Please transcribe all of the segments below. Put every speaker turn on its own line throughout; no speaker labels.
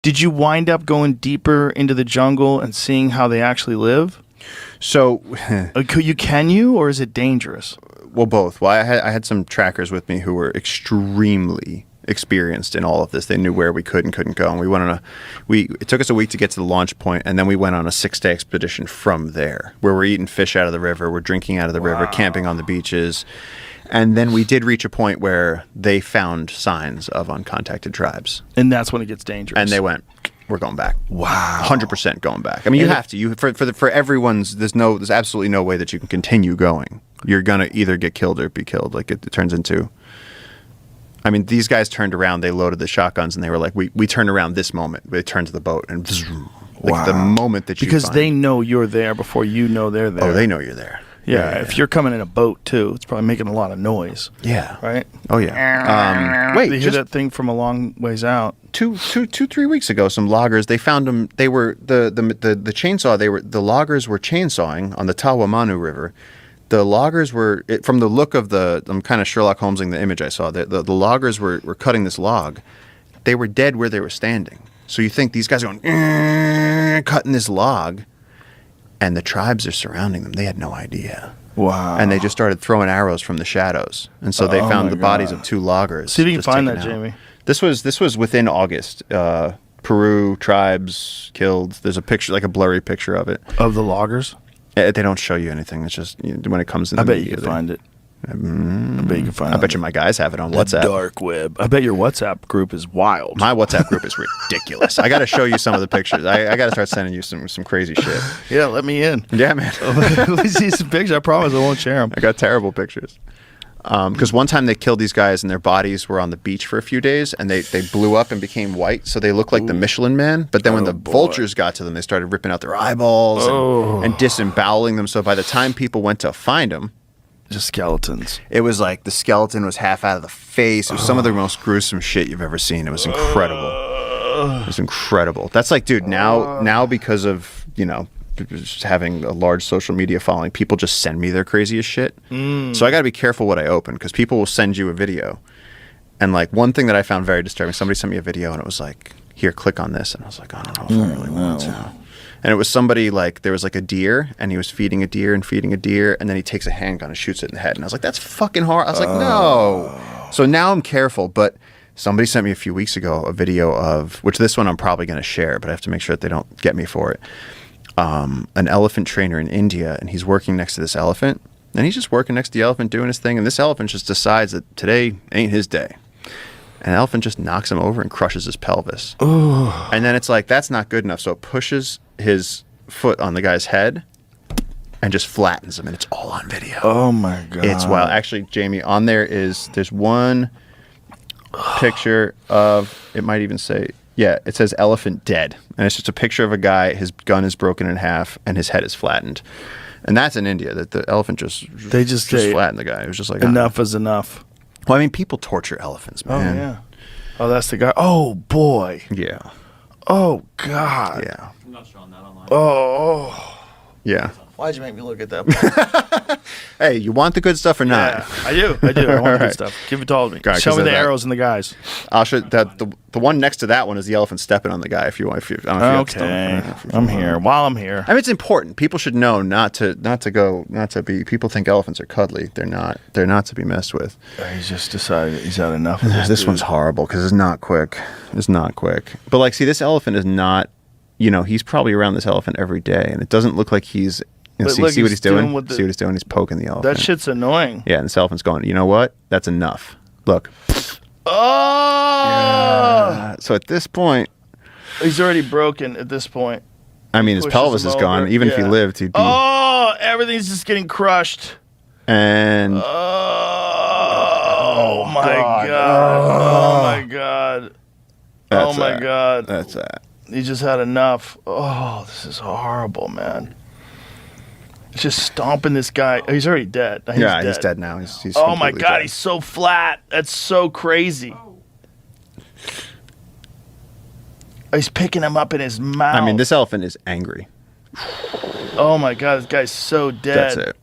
Did you wind up going deeper into the jungle and seeing how they actually live?
So,
Can you, or is it dangerous?
well, both. Well, I had some trackers with me who were extremely experienced in all of this. They knew where we could and couldn't go, and we went on it took us a week to get to the launch point, and then we went on a 6-day expedition from there, where we're eating fish out of the river, we're drinking out of the river, camping on the beaches. And then we did reach a point where they found signs of uncontacted tribes.
And that's when it gets dangerous.
And they went, we're going back.
Wow.
100% going back. I mean, you have to. For everyone's, there's absolutely no way that you can continue going. You're going to either get killed or be killed. Like it turns into, I mean, these guys turned around, they loaded the shotguns, and they were like, we turned around this moment. They turned to the boat, and like the moment that you
Because they know you're there before you know they're there.
Oh, they know you're there.
Yeah, if you're coming in a boat too, it's probably making a lot of noise.
Yeah.
Right?
Oh yeah. Wait,
they hear that thing from a long ways out.
3 weeks ago, some loggers, they found them. They were the chainsaw. The loggers were chainsawing on the Tawamanu River. The loggers were, from the look of I'm kind of Sherlock Holmesing the image I saw. The loggers were cutting this log. They were dead where they were standing. So you think these guys are going cutting this log. And the tribes are surrounding them. They had no idea.
Wow.
And they just started throwing arrows from the shadows. And so they found the bodies of 2 loggers.
See if you can find that, Jamie.
This was within August. Peru, tribes killed. There's a picture, like a blurry picture of it.
Of the loggers?
They don't show you anything. It's just when it comes in the
I bet
media,
you can find it. I bet you can find it.
I bet you my guys have it on WhatsApp.
Dark web. I bet your WhatsApp group is wild.
My WhatsApp group is ridiculous. I got to show you some of the pictures. I got to start sending you some crazy shit.
Yeah, let me in.
Yeah, man.
Let me see some pictures. I promise I won't share them.
I got terrible pictures. Because one time they killed these guys and their bodies were on the beach for a few days, and they blew up and became white, so they looked like the Michelin Man. But then when the vultures got to them, they started ripping out their eyeballs and disemboweling them. So by the time people went to find them,
just skeletons.
It was like the skeleton was half out of the face. It was some of the most gruesome shit you've ever seen. It was incredible. It was incredible. That's like, dude, now because of, just having a large social media following, people just send me their craziest shit. So I got to be careful what I open, because people will send you a video. And like one thing that I found very disturbing, somebody sent me a video and it was like, here, click on this. And I was like, I don't know if I really want to. And it was somebody, like, there was like a deer, and he was feeding a deer, and then he takes a handgun and shoots it in the head. And I was like, that's fucking hard. I was like, no. So now I'm careful, but somebody sent me a few weeks ago a video of, which this one I'm probably going to share, but I have to make sure that they don't get me for it. An elephant trainer in India, and he's working next to this elephant, and he's just working next to the elephant doing his thing, and this elephant just decides that today ain't his day. And the elephant just knocks him over and crushes his pelvis. Ooh. And then it's like, that's not good enough. So it pushes his foot on the guy's head and just flattens him. And it's all on video.
Oh, my God.
It's wild. Actually, Jamie, on there's one picture of, it might even say, it says elephant dead. And it's just a picture of a guy, his gun is broken in half, and his head is flattened. And that's in India, that the elephant just flattened the guy. It was just like,
enough is enough.
Well, I mean, people torture elephants, man.
Oh, yeah. Oh, that's the guy. Oh, boy.
Yeah.
Oh, God.
Yeah.
I'm not showing that online.
Oh. Yeah.
Why'd you make me look at that?
Hey, you want the good stuff or not?
Yeah, I do. I want the good stuff. Give it to all of me.
God,
show me the arrows and the guys.
I'll show that. The one next to that one is the elephant stepping on the guy. If you want,
okay, I'm here. While I'm here,
I mean, it's important. People should know not to be. People think elephants are cuddly. They're not. They're not to be messed with.
He's just decided he's had enough.
This one's horrible because it's not quick. It's not quick. But like, see, this elephant is not. He's probably around this elephant every day, and it doesn't look like he's. See what he's doing? See what he's doing? He's poking the elephant.
That shit's annoying.
Yeah, and this elephant's going, you know what? That's enough. Look.
Oh!
Yeah. So at this point...
He's already broken at this point.
I mean, his pelvis is gone. Even if he lived, he'd be...
Oh! Everything's just getting crushed.
And...
Oh my God. Oh my God. Oh my God.
That's that.
He just had enough. Oh, this is horrible, man. Just stomping this guy. He's already dead.
He's dead now. He's
oh my God,
dead.
he's so flat. That's so crazy. He's picking him up in his mouth.
I mean, this elephant is angry.
Oh my God, this guy's so dead.
That's it.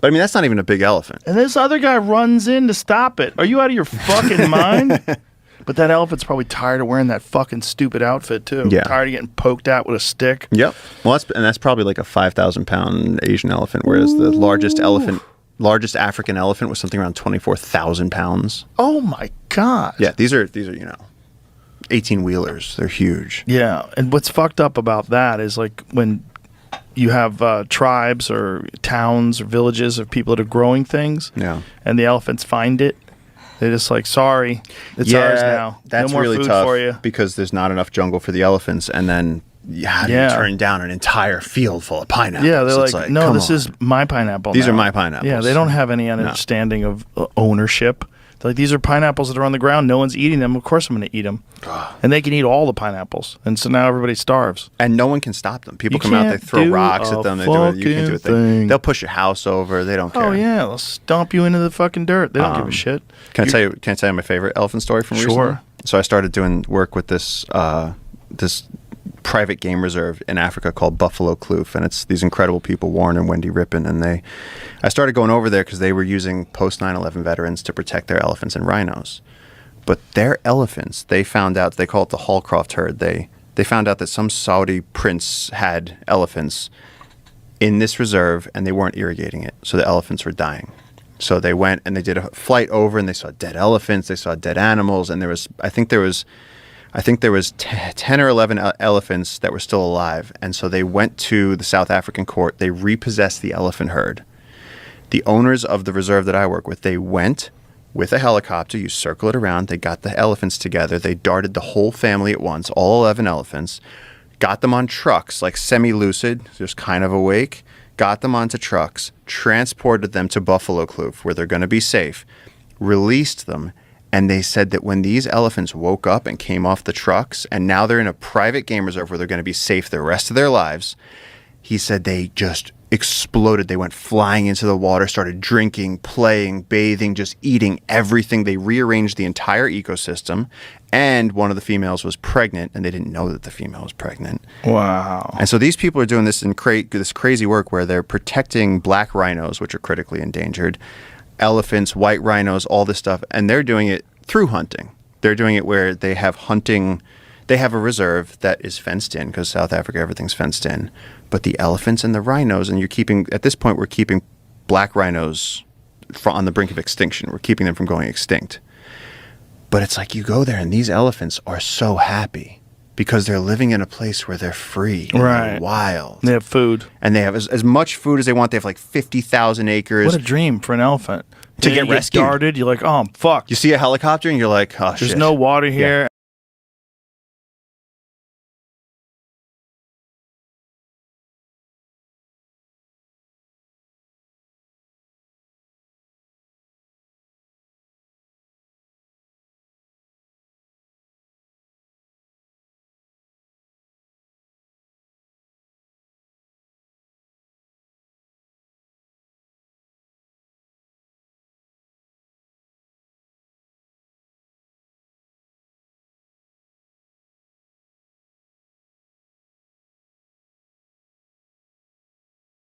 But I mean, that's not even a big elephant.
And this other guy runs in to stop it. Are you out of your fucking mind? But that elephant's probably tired of wearing that fucking stupid outfit too.
Yeah.
Tired of getting poked at with a stick.
Yep. Well, that's probably like a 5,000-pound Asian elephant, whereas the largest African elephant was something around 24,000 pounds.
Oh my god.
Yeah, these are 18-wheelers. They're huge.
Yeah, and what's fucked up about that is like when you have tribes or towns or villages of people that are growing things,
Yeah.
and the elephants find it, they're just like, sorry, it's ours now.
That's
no more
really
food
tough
for you.
because there's not enough jungle for the elephants, and then how do you turn down an entire field full of pineapples?
Yeah, they're
It's
like, no, this is my pineapple.
These
now.
are my pineapples.
Yeah, they don't have any understanding of ownership. They're like, these are pineapples that are on the ground. No one's eating them. Of course I'm going to eat them. And they can eat all the pineapples. And so now everybody starves.
And no one can stop them. People
You
come out, they
can't
throw
do
rocks
a
at them. They do it. You can't do a
fucking thing.
They'll push your house over. They don't care.
Oh, yeah. They'll stomp you into the fucking dirt. They don't give a shit.
Can I tell you my favorite elephant story from recently?
Sure.
So I started doing work with this private game reserve in Africa called Buffalo Kloof, and it's these incredible people, Warren and Wendy Rippin, and I started going over there because they were using post 9/11 veterans to protect their elephants and rhinos. But their elephants, they found out, they call it the Hallcroft herd. They found out that some Saudi prince had elephants in this reserve, and they weren't irrigating it, so the elephants were dying. So they went and they did a flight over, and they saw dead elephants, they saw dead animals, and I think there was 10 or 11 elephants that were still alive. And so they went to the South African court. They repossessed the elephant herd. The owners of the reserve that I work with, they went with a helicopter. You circle it around. They got the elephants together. They darted the whole family at once, all 11 elephants, got them on trucks, like semi-lucid, just kind of awake, got them onto trucks, transported them to Buffalo Kloof, where they're going to be safe, released them. And they said that when these elephants woke up and came off the trucks, and now they're in a private game reserve where they're going to be safe the rest of their lives, he said they just exploded. They went flying into the water, started drinking, playing, bathing, just eating everything. They rearranged the entire ecosystem. And one of the females was pregnant, and they didn't know that the female was pregnant.
Wow.
And so these people are doing this this crazy work where they're protecting black rhinos, which are critically endangered, elephants, white rhinos, all this stuff, and they're doing it through hunting. They're doing it where they have hunting. They have a reserve that is fenced in because South Africa, everything's fenced in. But the elephants and the rhinos, and at this point, we're keeping black rhinos on the brink of extinction. We're keeping them from going extinct. But it's like you go there and these elephants are so happy because they're living in a place where they're free and they're wild.
They have food.
And they have as much food as they want. They have like 50,000 acres.
What a dream for an elephant.
To
And
get
you
rescued.
Darted, you're like, oh, fuck.
You see a helicopter and you're like, oh, shit.
There's no water here.